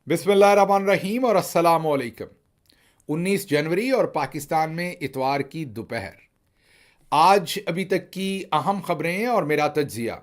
बिस्मिल्लाहिर्रहमानिर्रहीम और अस्सलाम वालेकुम। 19 जनवरी और पाकिस्तान में इतवार की दोपहर। आज अभी तक की अहम खबरें और मेरा तज्जिया।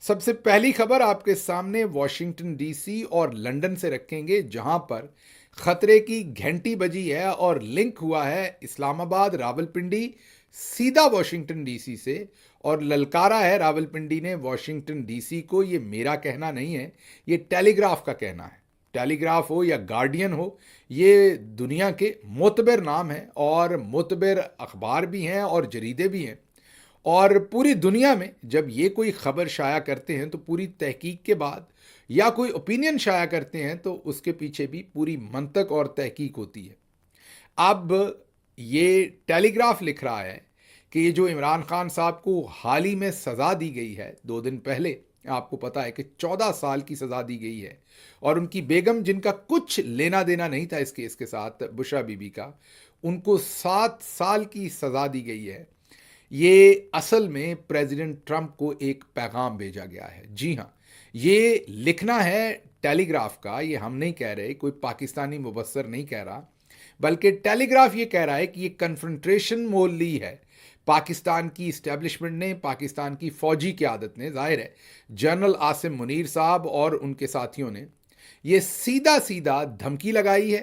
सबसे पहली खबर आपके सामने वॉशिंगटन डीसी और लंदन से रखेंगे, जहां पर खतरे की घंटी बजी है और लिंक हुआ है इस्लामाबाद रावलपिंडी सीधा वॉशिंगटन डीसी से। और ललकारा है रावलपिंडी ने वॉशिंगटन डीसी को। ये मेरा कहना नहीं है, ये टेलीग्राफ का कहना है। टेलीग्राफ हो या गार्डियन हो, ये दुनिया के मोतबर नाम हैं और मोतबर अखबार भी हैं और जरीदे भी हैं। और पूरी दुनिया में जब ये कोई खबर शाया करते हैं तो पूरी तहकीक के बाद, या कोई ओपिनियन शाया करते हैं तो उसके पीछे भी पूरी मंतक और तहकीक होती है। अब ये टेलीग्राफ लिख रहा है कि ये जो इमरान खान साहब को हाल ही में सज़ा दी गई है, 2 दिन पहले, आपको पता है कि 14 साल की सज़ा दी गई है। और उनकी बेगम, जिनका कुछ लेना देना नहीं था इस केस के साथ, बुशरा बीबी का, उनको 7 साल की सज़ा दी गई है। ये असल में प्रेसिडेंट ट्रंप को एक पैगाम भेजा गया है। जी हाँ, ये लिखना है टेलीग्राफ का, ये हम नहीं कह रहे, कोई पाकिस्तानी मुबस्सर नहीं कह रहा, बल्कि टेलीग्राफ ये कह रहा है कि ये कन्फ्रंट्रेशन मोल ली है पाकिस्तान की इस्टेब्लिशमेंट ने, पाकिस्तान की फौजी क़यादत ने, जाहिर है जनरल आसिम मुनीर साहब और उनके साथियों ने ये सीधा सीधा धमकी लगाई है,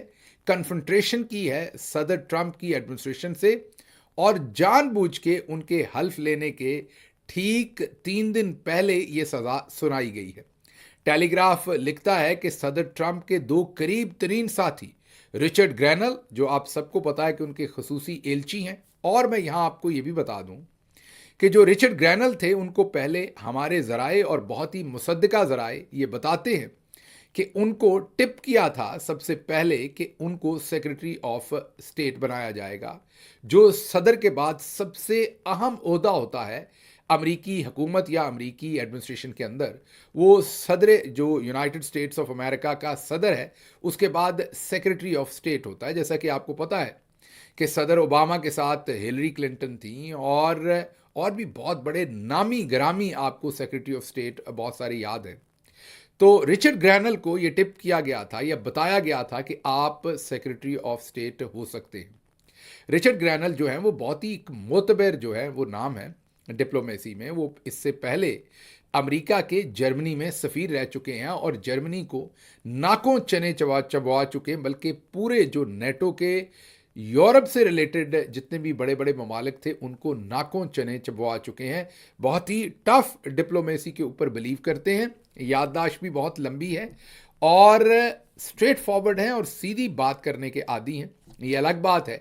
कन्फ्रंट्रेशन की है सदर ट्रंप की एडमिनिस्ट्रेशन से। और जानबूझ के उनके हल्फ लेने के ठीक 3 दिन पहले ये सज़ा सुनाई गई है। टेलीग्राफ लिखता है कि सदर ट्रंप के 2 करीब तरीन साथी, रिचर्ड ग्रैनल, जो आप सबको पता है कि उनके खसूसी एलची हैं, और मैं यहां आपको ये भी बता दूं कि जो रिचर्ड ग्रैनल थे, उनको पहले हमारे ज़राए और बहुत ही मुसद्दिका ज़राए ये बताते हैं कि उनको टिप किया था सबसे पहले कि उनको सेक्रेटरी ऑफ स्टेट बनाया जाएगा, जो सदर के बाद सबसे अहम ओहदा होता है अमरीकी हुकूमत या अमरीकी एडमिनिस्ट्रेशन के अंदर। वो सदर, जो यूनाइटेड स्टेट्स ऑफ अमेरिका का सदर है, उसके बाद सेक्रेटरी ऑफ स्टेट होता है। जैसा कि आपको पता है कि सदर ओबामा के साथ हिलरी क्लिंटन थी, और भी बहुत बड़े नामी ग्रामी आपको सेक्रेटरी ऑफ स्टेट बहुत सारे याद हैं। तो रिचर्ड ग्रैनल को यह टिप किया गया था, यह बताया गया था कि आप सेक्रेटरी ऑफ स्टेट हो सकते हैं। रिचर्ड ग्रैनल जो है वो बहुत ही एक मोतबर जो है वो नाम है डिप्लोमेसी में। वो इससे पहले अमेरिका के जर्मनी में सफ़ीर रह चुके हैं और जर्मनी को नाकों चने चबवा चुके हैं, बल्कि पूरे जो नेटो के यूरोप से रिलेटेड जितने भी बड़े बड़े ममालिक थे उनको नाकों चने चबवा चुके हैं। बहुत ही टफ डिप्लोमेसी के ऊपर बिलीव करते हैं, याददाश्त भी बहुत लंबी है और स्ट्रेट फॉरवर्ड हैं और सीधी बात करने के आदी हैं। ये अलग बात है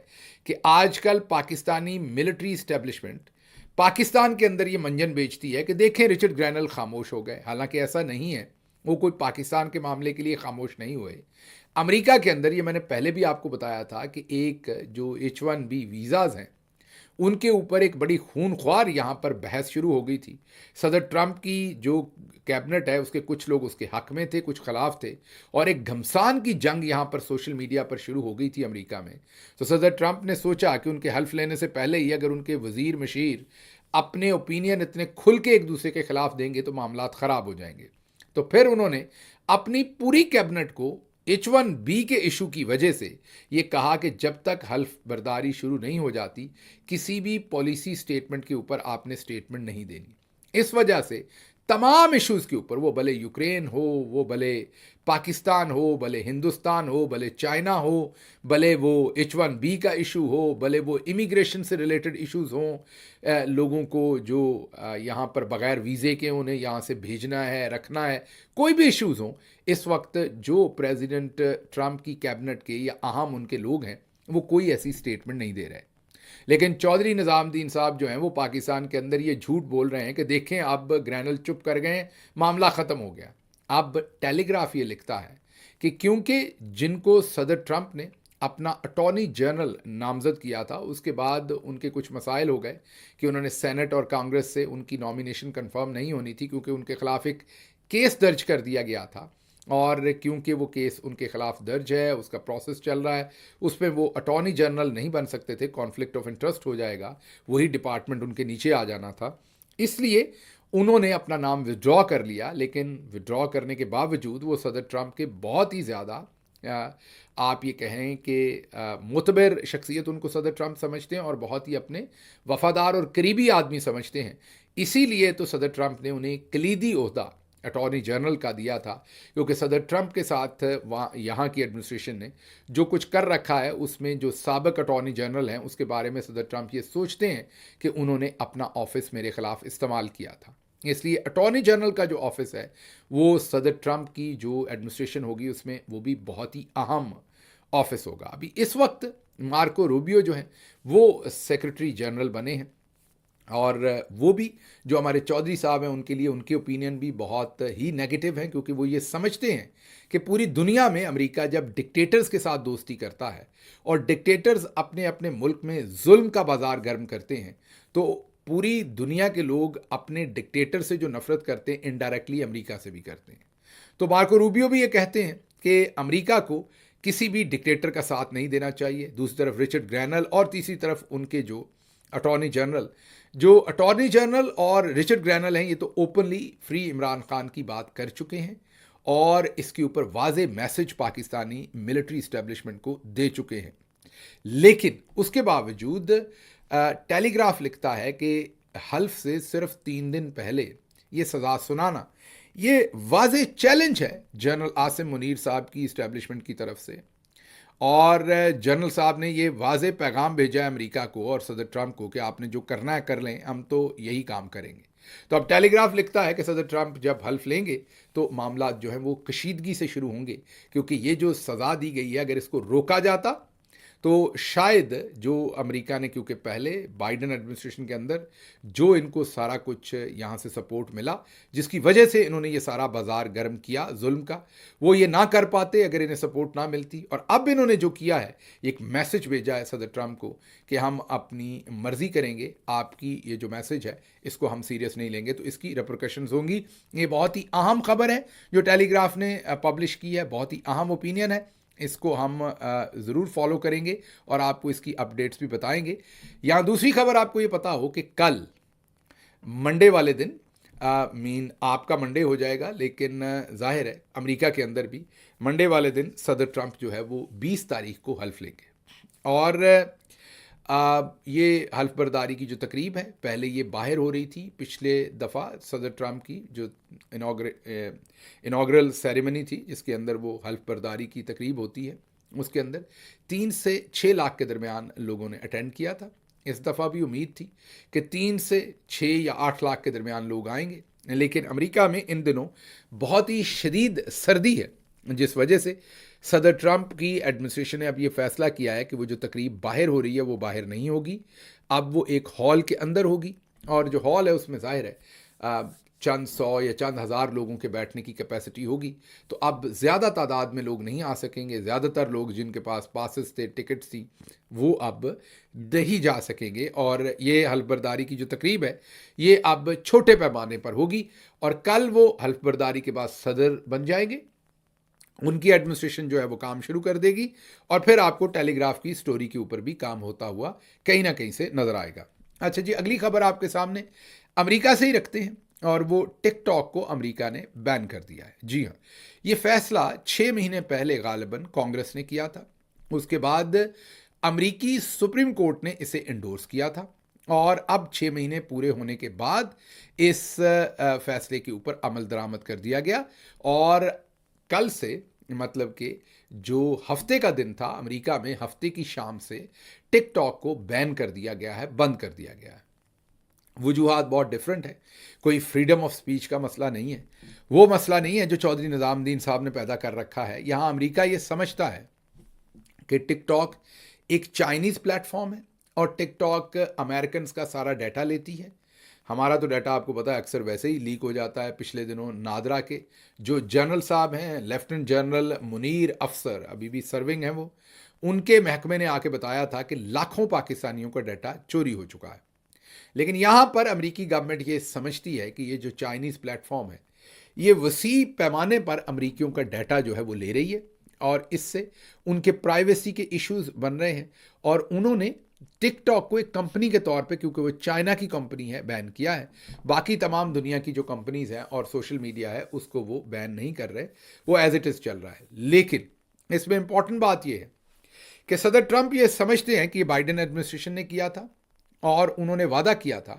कि आजकल पाकिस्तानी मिलिट्री इस्टेब्लिशमेंट पाकिस्तान के अंदर ये मंजन बेचती है कि देखें रिचर्ड ग्रैनल खामोश हो गए। हालांकि ऐसा नहीं है, वो कोई पाकिस्तान के मामले के लिए खामोश नहीं हुए। अमेरिका के अंदर, ये मैंने पहले भी आपको बताया था कि एक जो H1B वीज़ाज़ हैं, उनके ऊपर एक बड़ी खूनख्वार यहाँ पर बहस शुरू हो गई थी। सदर ट्रंप की जो कैबिनेट है उसके कुछ लोग उसके हक में थे, कुछ खिलाफ थे, और एक घमसान की जंग यहाँ पर सोशल मीडिया पर शुरू हो गई थी अमेरिका में। तो सदर ट्रंप ने सोचा कि उनके हल्फ लेने से पहले ही अगर उनके वजीर मशीर अपने ओपिनियन इतने खुल के एक दूसरे के खिलाफ देंगे तो मामलात ख़राब हो जाएंगे। तो फिर उन्होंने अपनी पूरी कैबिनेट को H1B के इशू की वजह से ये कहा कि जब तक हल्फ बर्दारी शुरू नहीं हो जाती, किसी भी पॉलिसी स्टेटमेंट के ऊपर आपने स्टेटमेंट नहीं देनी। इस वजह से तमाम इश्यूज़ के ऊपर, वो भले यूक्रेन हो, वो भले पाकिस्तान हो, भले हिंदुस्तान हो, भले चाइना हो, भले वो H1B का इशू हो, भले वो इमिग्रेशन से रिलेटेड इश्यूज़ हों, लोगों को जो यहाँ पर बग़ैर वीज़े के उन्हें यहाँ से भेजना है, रखना है, कोई भी इश्यूज़ हों, इस वक्त जो प्रेसिडेंट ट्रंप की कैबिनेट के या अहम उनके लोग हैं, वो कोई ऐसी स्टेटमेंट नहीं दे रहे। लेकिन चौधरी निज़ामुद्दीन साहब जो हैं वो पाकिस्तान के अंदर ये झूठ बोल रहे हैं कि देखें अब ग्रैनल चुप कर गए, मामला ख़त्म हो गया। अब टेलीग्राफ ये लिखता है कि क्योंकि जिनको सदर ट्रंप ने अपना अटॉर्नी जनरल नामजद किया था, उसके बाद उनके कुछ मसाइल हो गए कि उन्होंने सेनेट और कांग्रेस से उनकी नॉमिनेशन कंफर्म नहीं होनी थी, क्योंकि उनके खिलाफ एक केस दर्ज कर दिया गया था। और क्योंकि वो केस उनके खिलाफ दर्ज है, उसका प्रोसेस चल रहा है, उसमें वो अटॉर्नी जनरल नहीं बन सकते थे, कॉन्फ्लिक्ट ऑफ इंटरेस्ट हो जाएगा, वही डिपार्टमेंट उनके नीचे आ जाना था। इसलिए उन्होंने अपना नाम विड्रॉ कर लिया, लेकिन विड्रॉ करने के बावजूद वो सदर ट्रंप के बहुत ही ज़्यादा आप ये कहें कि मुतबर शख्सियत उनको सदर ट्रंप समझते हैं और बहुत ही अपने वफादार और करीबी आदमी समझते हैं। इसीलिए तो सदर ट्रंप ने उन्हें कलीदी ओहदा अटॉर्नी जनरल का दिया था, क्योंकि सदर ट्रंप के साथ वहाँ यहाँ की एडमिनिस्ट्रेशन ने जो कुछ कर रखा है उसमें जो साबिक अटॉर्नी जनरल हैं उसके बारे में सदर ट्रंप ये सोचते हैं कि उन्होंने अपना ऑफिस मेरे खिलाफ इस्तेमाल किया था। इसलिए अटॉर्नी जनरल का जो ऑफिस है वो सदर ट्रंप की जो एडमिनिस्ट्रेशन होगी उसमें वो भी बहुत ही अहम ऑफिस होगा। अभी इस वक्त मार्को रूबियो जो हैं वो सेक्रेटरी जनरल बने हैं, और वो भी जो हमारे चौधरी साहब हैं उनके लिए उनके ओपिनियन भी बहुत ही नेगेटिव हैं, क्योंकि वो ये समझते हैं कि पूरी दुनिया में अमेरिका जब डिक्टेटर्स के साथ दोस्ती करता है और डिक्टेटर्स अपने अपने मुल्क में जुल्म का बाजार गर्म करते हैं, तो पूरी दुनिया के लोग अपने डिक्टेटर से जो नफरत करते हैं इनडायरेक्टली अमेरिका से भी करते हैं। तो मार्को रूबियो भी ये कहते हैं कि अमेरिका को किसी भी डिक्टेटर का साथ नहीं देना चाहिए। दूसरी तरफ रिचर्ड ग्रैनल और तीसरी तरफ उनके जो अटॉर्नी जनरल और रिचर्ड ग्रैनल हैं, ये तो ओपनली फ्री इमरान खान की बात कर चुके हैं और इसके ऊपर वाज़े मैसेज पाकिस्तानी मिलिट्री इस्टेब्लिशमेंट को दे चुके हैं। लेकिन उसके बावजूद टेलीग्राफ लिखता है कि हल्फ से सिर्फ 3 दिन पहले ये सज़ा सुनाना ये वाज़े चैलेंज है जनरल आसिम मुनीर साहब की इस्टेब्लिशमेंट की तरफ से, और जनरल साहब ने ये वाज़े पैगाम भेजा है अमेरिका को और सदर ट्रंप को कि आपने जो करना है कर लें, हम तो यही काम करेंगे। तो अब टेलीग्राफ लिखता है कि सदर ट्रंप जब हल्फ लेंगे तो मामला जो है वो कशीदगी से शुरू होंगे, क्योंकि ये जो सज़ा दी गई है अगर इसको रोका जाता तो शायद जो अमेरिका ने, क्योंकि पहले बाइडन एडमिनिस्ट्रेशन के अंदर जो इनको सारा कुछ यहाँ से सपोर्ट मिला जिसकी वजह से इन्होंने ये सारा बाजार गर्म किया जुल्म का, वो ये ना कर पाते अगर इन्हें सपोर्ट ना मिलती। और अब इन्होंने जो किया है एक मैसेज भेजा है सदर ट्रंप को कि हम अपनी मर्जी करेंगे, आपकी ये जो मैसेज है इसको हम सीरियस नहीं लेंगे, तो इसकी रिप्रिकॉशंस होंगी। ये बहुत ही अहम खबर है जो टेलीग्राफ ने पब्लिश की है, बहुत ही अहम ओपिनियन है, इसको हम ज़रूर फॉलो करेंगे और आपको इसकी अपडेट्स भी बताएंगे। यहाँ दूसरी खबर आपको ये पता हो कि कल मंडे वाले दिन मीन आपका मंडे हो जाएगा, लेकिन जाहिर है अमेरिका के अंदर भी मंडे वाले दिन सदर ट्रंप जो है वो 20 तारीख को हल्फ लेंगे। और ये हल्फ बर्दारी की जो तकरीब है पहले ये बाहर हो रही थी, पिछले दफ़ा सदर ट्रंप की जो इनाग्रल सेरेमनी थी जिसके अंदर वो हल्फ बर्दारी की तकरीब होती है, उसके अंदर 3 से 6 लाख के दरमियान लोगों ने अटेंड किया था। इस दफ़ा भी उम्मीद थी कि 3 से 6 या 8 लाख के दरमियान लोग आएंगे, लेकिन अमेरिका में इन दिनों बहुत ही शदीद सर्दी है, जिस वजह से सदर ट्रंप की एडमिनिस्ट्रेशन ने अब ये फैसला किया है कि वो जो तकरीब बाहर हो रही है वो बाहर नहीं होगी, अब वो एक हॉल के अंदर होगी। और जो हॉल है उसमें जाहिर है चंद 100 या चंद हज़ार लोगों के बैठने की कैपेसिटी होगी, तो अब ज़्यादा तादाद में लोग नहीं आ सकेंगे। ज़्यादातर लोग जिनके पास पासेस थे, टिकट्स थी, वो अब नहीं जा सकेंगे। और ये हल्फ बर्दारी की जो तकरीब है ये अब छोटे पैमाने पर होगी, और कल वो हल्फ बर्दारी के बाद सदर बन जाएंगे, उनकी एडमिनिस्ट्रेशन जो है वो काम शुरू कर देगी, और फिर आपको टेलीग्राफ की स्टोरी के ऊपर भी काम होता हुआ कहीं ना कहीं से नज़र आएगा। अच्छा जी, अगली खबर आपके सामने अमेरिका से ही रखते हैं, और वो टिकटॉक को अमेरिका ने बैन कर दिया है। जी हाँ, ये फैसला 6 महीने पहले गालिबन कांग्रेस ने किया था, उसके बाद अमेरिकी सुप्रीम कोर्ट ने इसे इंडोर्स किया था, और अब 6 महीने पूरे होने के बाद इस फैसले के ऊपर अमल दरामद कर दिया गया, और कल से मतलब कि जो हफ्ते का दिन था अमेरिका में, हफ्ते की शाम से टिकटॉक को बैन कर दिया गया है, बंद कर दिया गया है। वजूहात बहुत डिफरेंट है, कोई फ्रीडम ऑफ स्पीच का मसला नहीं है, वो मसला नहीं है जो चौधरी निज़ामुद्दीन साहब ने पैदा कर रखा है। यहाँ अमेरिका ये समझता है कि टिकटॉक एक चाइनीज़ प्लेटफॉर्म है और टिकटॉक अमेरिकन का सारा डाटा लेती है। हमारा तो डाटा आपको पता है अक्सर वैसे ही लीक हो जाता है। पिछले दिनों नादरा के जो जनरल साहब हैं, लेफ्टिनेंट जनरल मुनीर अफसर, अभी भी सर्विंग हैं वो, उनके महकमे ने आके बताया था कि लाखों पाकिस्तानियों का डाटा चोरी हो चुका है। लेकिन यहाँ पर अमेरिकी गवर्नमेंट ये समझती है कि ये जो चाइनीज़ प्लेटफॉर्म है ये वसी पैमाने पर अमेरिकियों का डाटा जो है वो ले रही है, और इससे उनके प्राइवेसी के इश्यूज बन रहे हैं, और उन्होंने टिकटॉक को एक कंपनी के तौर पे, क्योंकि वो चाइना की कंपनी है, बैन किया है। बाकी तमाम दुनिया की जो कंपनीज हैं और सोशल मीडिया है उसको वो बैन नहीं कर रहे, वो एज इट इज़ चल रहा है। लेकिन इसमें इंपॉर्टेंट बात यह है कि सदर ट्रंप ये समझते हैं कि ये बाइडेन एडमिनिस्ट्रेशन ने किया था और उन्होंने वादा किया था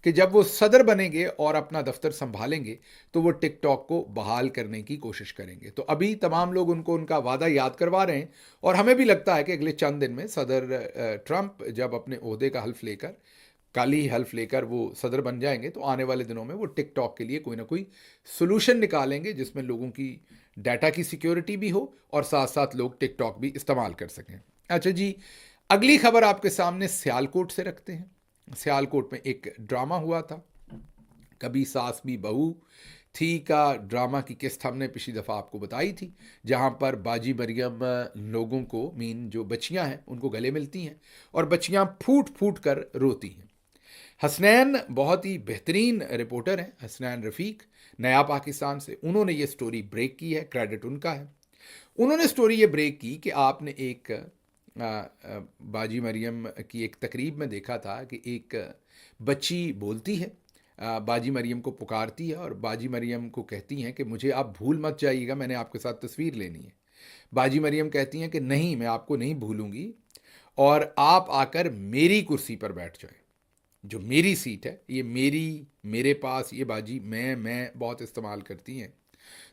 कि जब वो सदर बनेंगे और अपना दफ्तर संभालेंगे तो वो टिकटॉक को बहाल करने की कोशिश करेंगे। तो अभी तमाम लोग उनको उनका वादा याद करवा रहे हैं और हमें भी लगता है कि अगले चंद दिन में सदर ट्रंप जब अपने ओहदे का हल्फ लेकर, कल ही हल्फ लेकर वो सदर बन जाएंगे, तो आने वाले दिनों में वो टिकटॉक के लिए कोई ना कोई सोल्यूशन निकालेंगे जिसमें लोगों की डाटा की सिक्योरिटी भी हो और साथ साथ लोग टिकटॉक भी इस्तेमाल कर सकें। अच्छा जी, अगली खबर आपके सामने सियालकोट से रखते हैं। सियालकोट में एक ड्रामा हुआ था, कभी सास भी बहू थी का ड्रामा की किस्त हमने पिछली दफ़ा आपको बताई थी, जहाँ पर बाजी मरियम लोगों को, मीन जो बच्चियाँ हैं उनको गले मिलती हैं और बच्चियाँ फूट फूट कर रोती हैं। हसनैन बहुत ही बेहतरीन रिपोर्टर हैं, हसनैन रफ़ीक, नया पाकिस्तान से, उन्होंने ये स्टोरी ब्रेक की है, क्रेडिट उनका है। उन्होंने स्टोरी ये ब्रेक की कि आपने एक बाजी मरियम की एक तकरीब में देखा था कि एक बच्ची बोलती है, बाजी मरियम को पुकारती है और बाजी मरियम को कहती हैं कि मुझे आप भूल मत जाइएगा, मैंने आपके साथ तस्वीर लेनी है। बाजी मरियम कहती हैं कि नहीं, मैं आपको नहीं भूलूंगी और आप आकर मेरी कुर्सी पर बैठ जाएं, जो मेरी सीट है, ये मेरे पास ये बाजी मैं बहुत इस्तेमाल करती हैं।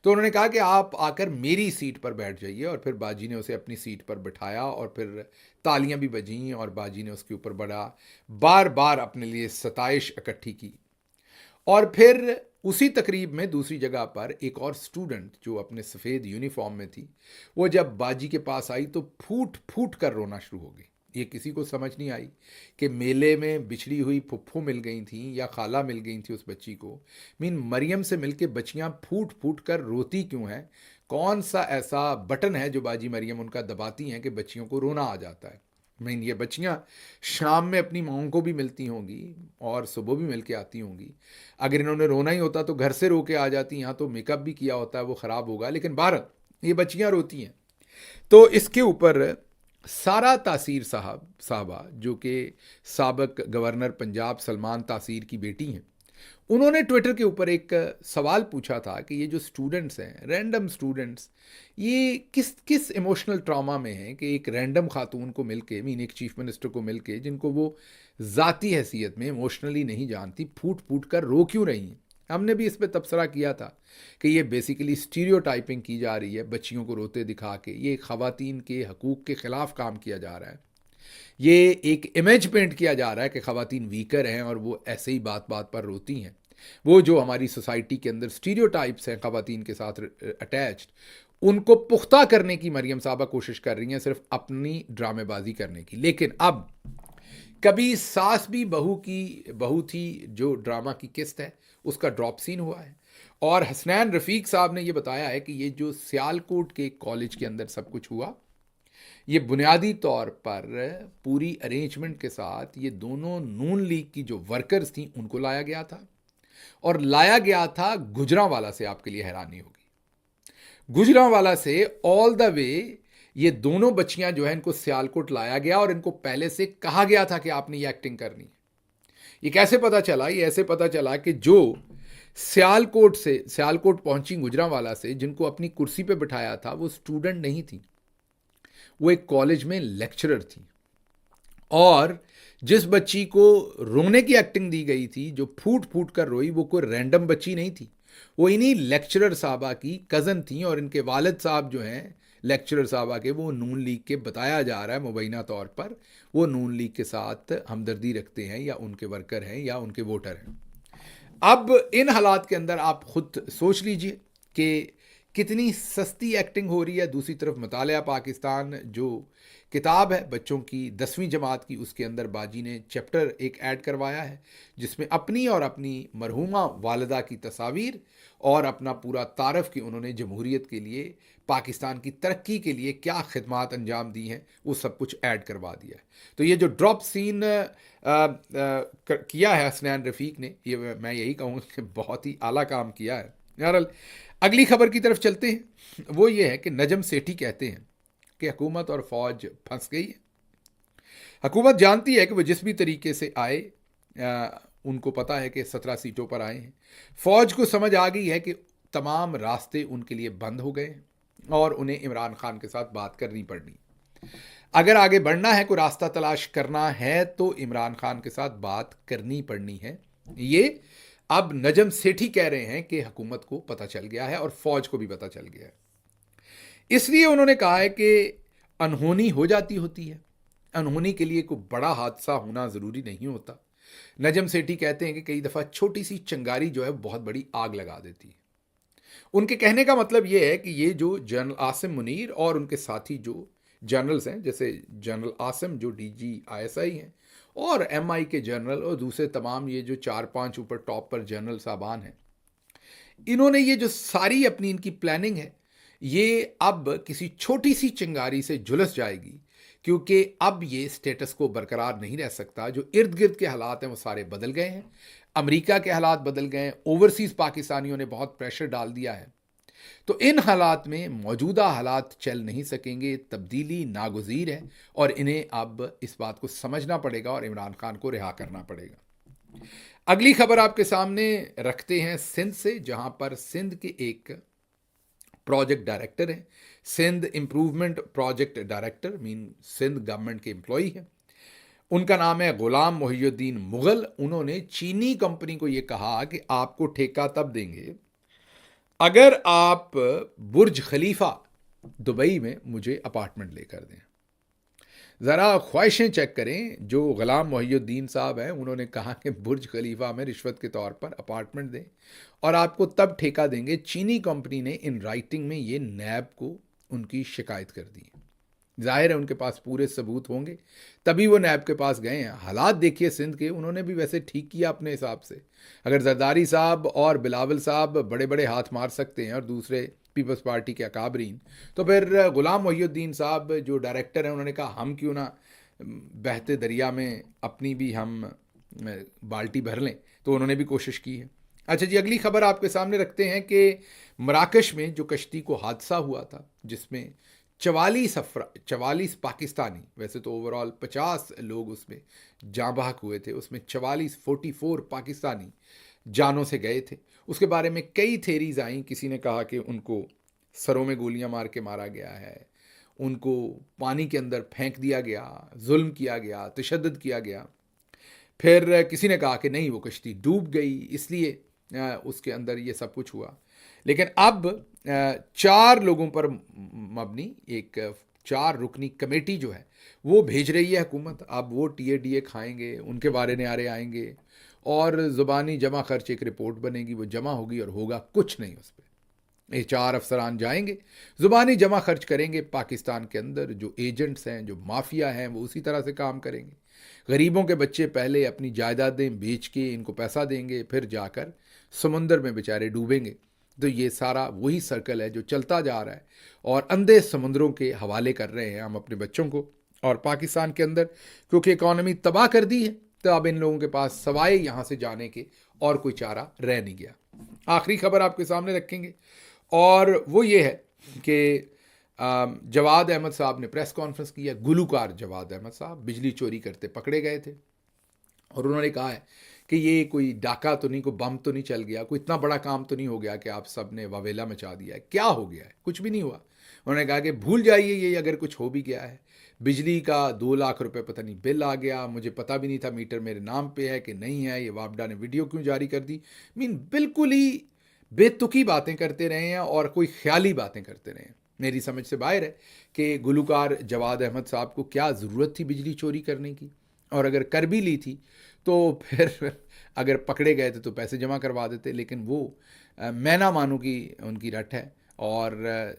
तो उन्होंने कहा कि आप आकर मेरी सीट पर बैठ जाइए और फिर बाजी ने उसे अपनी सीट पर बिठाया और फिर तालियां भी बजीं और बाजी ने उसके ऊपर बड़ा बार बार अपने लिए सताइश इकट्ठी की। और फिर उसी तकरीब में दूसरी जगह पर एक और स्टूडेंट जो अपने सफ़ेद यूनिफॉर्म में थी, वो जब बाजी के पास आई तो फूट फूट कर रोना शुरू हो गई। ये किसी को समझ नहीं आई कि मेले में बिछड़ी हुई फुफ्फू मिल गई थी या खाला मिल गई थी उस बच्ची को, मीन मरियम से मिलके बच्चियां फूट फूट कर रोती क्यों हैं, कौन सा ऐसा बटन है जो बाजी मरियम उनका दबाती हैं कि बच्चियों को रोना आ जाता है। मीन ये बच्चियां शाम में अपनी माओं को भी मिलती होंगी और सुबह भी मिल के आती होंगी। अगर इन्होंने रोना ही होता तो घर से रो के आ जाती, यहाँ तो मेकअप भी किया होता है, वो ख़राब होगा, लेकिन बाहर ये बच्चियां रोती हैं। तो इसके ऊपर सारा तासीर साहबा जो कि साबिक गवर्नर पंजाब सलमान तासीर की बेटी हैं, उन्होंने ट्विटर के ऊपर एक सवाल पूछा था कि ये जो स्टूडेंट्स हैं, रैंडम स्टूडेंट्स, ये किस किस इमोशनल ट्रॉमा में हैं कि एक रैंडम खातून को मिलके, मीन एक चीफ मिनिस्टर को मिलके, जिनको वो ज़ाती हैसियत में इमोशनली नहीं जानती, फूट फूट कर रो क्यों रही हैं। हमने भी इस पर तबसरा किया था कि ये बेसिकली स्टीरियोटाइपिंग की जा रही है, बच्चियों को रोते दिखा के ये ख़वातीन के हकूक़ के ख़िलाफ़ काम किया जा रहा है। ये एक इमेज पेंट किया जा रहा है कि ख़वातीन वीकर हैं और वो ऐसे ही बात बात पर रोती हैं। वो जो हमारी सोसाइटी के अंदर स्टीरियोटाइप्स हैं ख़वातीन के साथ अटैच्ड, उनको पुख्ता करने की मरियम साहबा कोशिश कर रही हैं, सिर्फ अपनी ड्रामेबाजी करने की। लेकिन अब कभी सास भी बहू थी जो ड्रामा की किस्त है, उसका ड्रॉप सीन हुआ है और हसनैन रफ़ीक साहब ने ये बताया है कि ये जो सियालकोट के कॉलेज के अंदर सब कुछ हुआ, ये बुनियादी तौर पर पूरी अरेंजमेंट के साथ ये दोनों नून लीग की जो वर्कर्स थी उनको लाया गया था और लाया गया था गुजरांवाला से। आपके लिए हैरानी होगी, गुजरांवाला से ऑल द वे ये दोनों बच्चियां जो है इनको सियालकोट लाया गया और इनको पहले से कहा गया था कि आपने ये एक्टिंग करनी है। ये कैसे पता चला? ये ऐसे पता चला कि जो सियालकोट पहुंची गुजरांवाला से, जिनको अपनी कुर्सी पे बिठाया था, वो स्टूडेंट नहीं थी, वो एक कॉलेज में लेक्चरर थी। और जिस बच्ची को रोने की एक्टिंग दी गई थी, जो फूट फूट कर रोई, वो कोई रैंडम बच्ची नहीं थी, वो इन्हीं लेक्चरर साहबा की कज़न थी और इनके वालिद साहब जो हैं लेक्चरर साहबा के, वो नून लीग के, बताया जा रहा है मुबैना तौर पर, वो नून लीग के साथ हमदर्दी रखते हैं या उनके वर्कर हैं या उनके वोटर हैं। अब इन हालात के अंदर आप खुद सोच लीजिए कि कितनी सस्ती एक्टिंग हो रही है। दूसरी तरफ मुतालिया पाकिस्तान जो किताब है बच्चों की 10वीं जमात की, उसके अंदर बाजी ने चैप्टर एक ऐड करवाया है जिसमें अपनी और अपनी मरहूमा वालिदा की तस्वीर और अपना पूरा तारफ़ कि उन्होंने जमहूरियत के लिए, पाकिस्तान की तरक्की के लिए क्या खिदमात अंजाम दी हैं, वो सब कुछ ऐड करवा दिया है। तो ये जो ड्रॉप सीन किया है हसनैन रफ़ीक ने, ये मैं यही कहूँगा कि बहुत ही आला काम किया है। बहरहाल अगली खबर की तरफ चलते हैं। वो ये है कि नजम सेठी कहते हैं कि हुकूमत और फ़ौज फंस गई है। हुकूमत जानती है कि वो जिस भी तरीके से आए, उनको पता है कि 17 सीटों पर आए हैं। फ़ौज को समझ आ गई है कि तमाम रास्ते उनके लिए बंद हो गए हैं और उन्हें इमरान खान के साथ बात करनी पड़नी। अगर आगे बढ़ना है, कोई रास्ता तलाश करना है, तो इमरान खान के साथ बात करनी पड़नी है। ये अब नजम सेठी कह रहे हैं कि हुकूमत को पता चल गया है और फौज को भी पता चल गया है। इसलिए उन्होंने कहा है कि अनहोनी हो जाती होती है, अनहोनी के लिए कोई बड़ा हादसा होना ज़रूरी नहीं होता। नजम सेठी कहते हैं कि कई दफ़ा छोटी सी चिंगारी जो है बहुत बड़ी आग लगा देती है। उनके कहने का मतलब यह है कि ये जो जनरल आसिम मुनीर और उनके साथी जो जनरल्स हैं, जैसे जनरल आसिम जो DGISI हैं, और MI के जनरल, और दूसरे तमाम ये जो 4-5 ऊपर टॉप पर जनरल साहबान हैं, इन्होंने ये जो सारी अपनी इनकी प्लानिंग है, ये अब किसी छोटी सी चिंगारी से झुलस जाएगी, क्योंकि अब ये स्टेटस को बरकरार नहीं रह सकता। जो इर्द गिर्द के हालात हैं वो सारे बदल गए हैं, अमेरिका के हालात बदल गए हैं, ओवरसीज़ पाकिस्तानियों ने बहुत प्रेशर डाल दिया है। तो इन हालात में मौजूदा हालात चल नहीं सकेंगे, तब्दीली नागुज़ीर है और इन्हें अब इस बात को समझना पड़ेगा और इमरान खान को रिहा करना पड़ेगा। अगली खबर आपके सामने रखते हैं सिंध से, जहां पर सिंध के एक प्रोजेक्ट डायरेक्टर हैं, Sindh improvement project director, Sindh government के एम्प्लॉई हैं। उनका नाम है गुलाम मोहिउद्दीन मुगल। उन्होंने चीनी कंपनी को यह कहा कि आपको ठेका तब देंगे अगर आप बुर्ज खलीफा दुबई में मुझे अपार्टमेंट लेकर दें। ज़रा ख्वाहिशें चेक करें। जो गुलाम मोहिउद्दीन साहब हैं, उन्होंने कहा कि बुर्ज खलीफा में रिश्वत के तौर पर अपार्टमेंट दें और आपको तब ठेका देंगे। चीनी कंपनी ने इन राइटिंग में ये नैब को उनकी शिकायत कर दी। जाहिर है उनके पास पूरे सबूत होंगे, तभी वो नैब के पास गए हैं। हालात देखिए सिंध के, उन्होंने भी वैसे ठीक किया अपने हिसाब से। अगर जरदारी साहब और बिलावल साहब बड़े बड़े हाथ मार सकते हैं और दूसरे पीपल्स पार्टी के अकाबरीन, तो फिर गुलाम मोहिउद्दीन साहब जो डायरेक्टर हैं, उन्होंने कहा हम क्यों ना बहते दरिया में अपनी भी हम बाल्टी भर लें। तो उन्होंने भी कोशिश की है। अच्छा जी, अगली खबर आपके सामने रखते हैं कि मराकश में जो कश्ती को हादसा हुआ था, जिसमें 44 पाकिस्तानी, वैसे तो ओवरऑल 50 लोग उसमें जाँ बहक हुए थे, उसमें 44 पाकिस्तानी जानों से गए थे। उसके बारे में कई थेरीज आई। किसी ने कहा कि उनको सरों में गोलियां मार के मारा गया है, उनको पानी के अंदर फेंक दिया गया, जुल्म किया गया, तशद्दुद किया गया। फिर किसी ने कहा कि नहीं, वो कश्ती डूब गई, इसलिए उसके अंदर ये सब कुछ हुआ। लेकिन अब 4 लोगों पर मबनी एक 4 रुकनी कमेटी जो है वो भेज रही है हुकूमत। अब वो TADA खाएंगे, उनके बारे न्यारे आएंगे और ज़ुबानी जमा खर्च एक रिपोर्ट बनेगी, वो जमा होगी और होगा कुछ नहीं उस पर। ये 4 अफसरान जाएंगे, ज़ुबानी जमा खर्च करेंगे। पाकिस्तान के अंदर जो एजेंट्स हैं, जो माफिया हैं, वो उसी तरह से काम करेंगे। गरीबों के बच्चे पहले अपनी जायदादें बेच के इनको पैसा देंगे, फिर जाकर समुंदर में बेचारे डूबेंगे। तो ये सारा वही सर्कल है जो चलता जा रहा है और अंधे समुद्रों के हवाले कर रहे हैं हम अपने बच्चों को। और पाकिस्तान के अंदर क्योंकि इकॉनमी तबाह कर दी है, तो अब इन लोगों के पास सवाए यहाँ से जाने के और कोई चारा रह नहीं गया। आखिरी खबर आपके सामने रखेंगे और वो ये है कि जवाद अहमद साहब ने प्रेस कॉन्फ्रेंस की है। गुलूकार जवाद अहमद साहब बिजली चोरी करते पकड़े गए थे और उन्होंने कहा है कि ये कोई डाका तो नहीं, कोई बम तो नहीं चल गया, कोई इतना बड़ा काम तो नहीं हो गया कि आप सब ने वावेला मचा दिया है। क्या हो गया है? कुछ भी नहीं हुआ। उन्होंने कहा कि भूल जाइए ये अगर कुछ हो भी गया है। बिजली का 2 लाख रुपए पता नहीं बिल आ गया, मुझे पता भी नहीं था मीटर मेरे नाम पे है कि नहीं है, ये वापडा ने वीडियो क्यों जारी कर दी। बिल्कुल ही बेतुकी बातें करते रहे हैं और कोई ख्याली बातें करते रहे हैं। मेरी समझ से बाहर है कि गुलूकार जवाद अहमद साहब को क्या ज़रूरत थी बिजली चोरी करने की, और अगर कर भी ली थी तो फिर अगर पकड़े गए थे तो पैसे जमा करवा देते। लेकिन वो मैं ना मानूं कि उनकी रट है और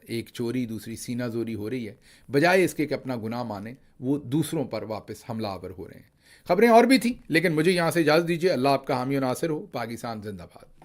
एक चोरी दूसरी सीना जोरी हो रही है, बजाय इसके कि अपना गुनाह माने वो दूसरों पर वापस हमलावर हो रहे हैं। खबरें और भी थी, लेकिन मुझे यहाँ से इजाज़त दीजिए। अल्लाह आपका हामी और नासिर हो। पाकिस्तान जिंदाबाद।